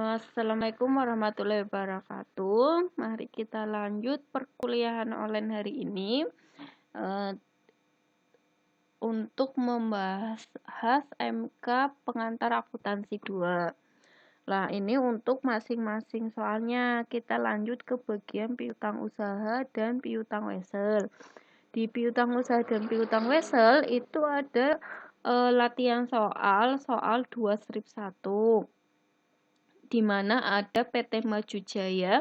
Assalamualaikum warahmatullahi wabarakatuh. Mari kita lanjut perkuliahan online hari ini untuk membahas MK pengantar akuntansi 2. Nah, ini untuk masing-masing soalnya kita lanjut ke bagian piutang usaha dan piutang wesel. Di piutang usaha dan piutang wesel itu ada latihan soal 2 strip 1. Di mana ada PT Maju Jaya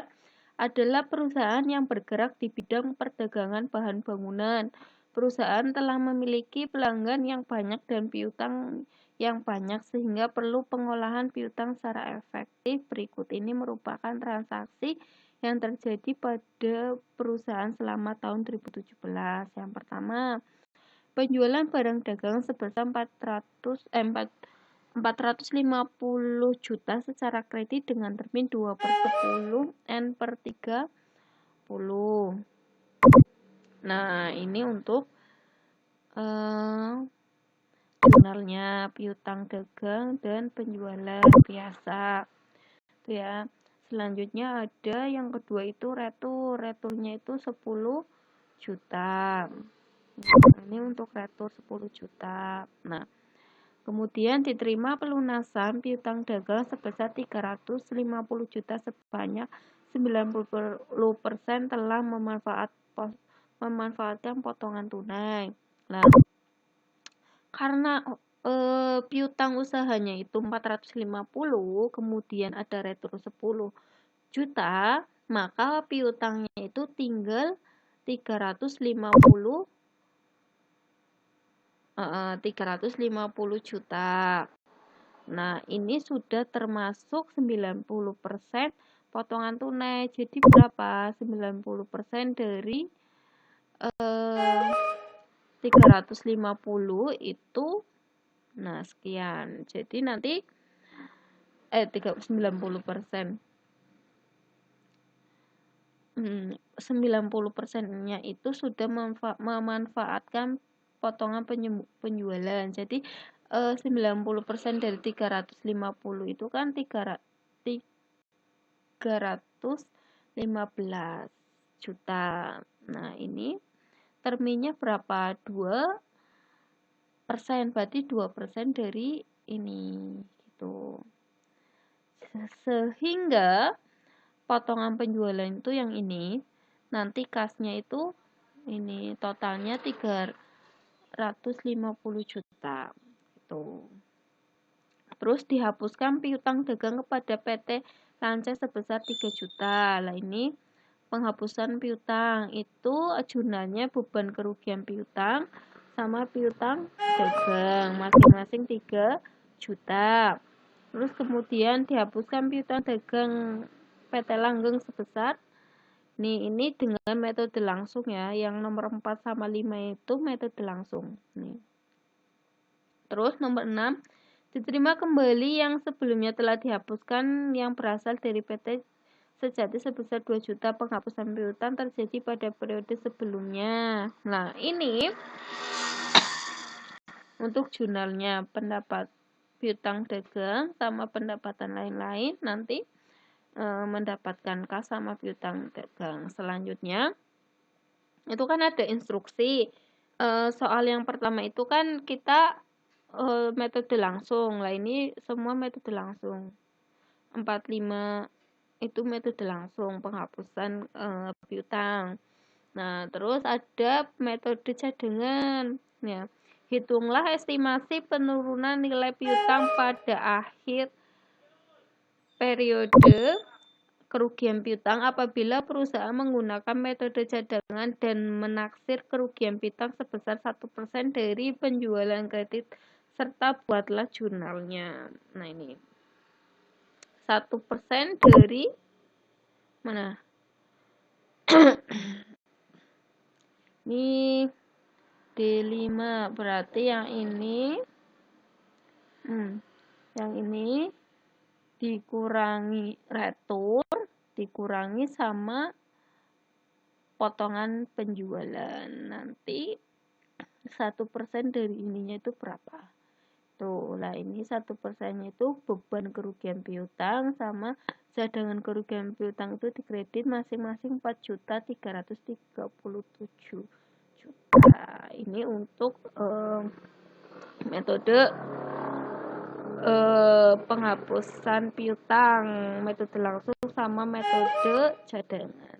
adalah perusahaan yang bergerak di bidang perdagangan bahan bangunan. Perusahaan telah memiliki pelanggan yang banyak dan piutang yang banyak sehingga perlu pengolahan piutang secara efektif. Berikut ini merupakan transaksi yang terjadi pada perusahaan selama tahun 2017. Yang pertama, penjualan barang dagang sebesar 450 juta secara kredit dengan termin 2/10 N/30. Nah, ini untuk jurnalnya piutang dagang dan penjualan biasa. Itu ya. Selanjutnya ada yang kedua itu retur. Returnya itu 10 juta. Nah, ini untuk retur 10 juta. Nah, kemudian diterima pelunasan piutang dagang sebesar 350 juta sebanyak 90% telah memanfaatkan potongan tunai. Nah, karena piutang usahanya itu 450, kemudian ada retur 10 juta, maka piutangnya itu tinggal 350 juta. Nah, ini sudah termasuk 90% potongan tunai. Jadi berapa? 90% dari 350 itu nah sekian. Jadi nanti 90%. 90%-nya itu sudah memanfaatkan potongan penjualan. Jadi 90% dari 350 itu kan 315 juta. Nah, ini terminnya berapa? 2%, berarti 2% dari ini gitu. Sehingga potongan penjualan itu yang ini, nanti kasnya itu ini totalnya 350 juta gitu. Terus dihapuskan piutang dagang kepada PT Lance sebesar 3 juta. Lah ini penghapusan piutang itu jurnalnya beban kerugian piutang sama piutang dagang masing-masing 3 juta. Terus kemudian dihapuskan piutang dagang PT Langgeng sebesar ini dengan metode langsung ya, yang nomor 4 sama 5 itu metode langsung nih. Terus nomor 6, diterima kembali yang sebelumnya telah dihapuskan yang berasal dari PT Sejati sebesar 2 juta. Penghapusan piutang terjadi pada periode sebelumnya. Nah, ini untuk jurnalnya pendapat piutang dagang sama pendapatan lain-lain nanti mendapatkan kas sama piutang dagang. Selanjutnya itu kan ada instruksi. Soal yang pertama itu kan kita metode langsung. Lah ini semua metode langsung. 45 itu metode langsung penghapusan piutang. Nah, terus ada metode cadangan. Ya. Hitunglah estimasi penurunan nilai piutang pada akhir periode kerugian piutang apabila perusahaan menggunakan metode cadangan dan menaksir kerugian piutang sebesar 1% dari penjualan kredit serta buatlah jurnalnya. Nah, ini 1% dari mana? Ini D5 berarti yang ini dikurangi retur dikurangi sama potongan penjualan. Nanti 1% dari ininya itu berapa? Lah ini 1%-nya itu beban kerugian piutang sama cadangan kerugian piutang itu dikredit masing-masing 4.337 juta. Ini untuk metode penghapusan piutang, metode langsung sama metode cadangan.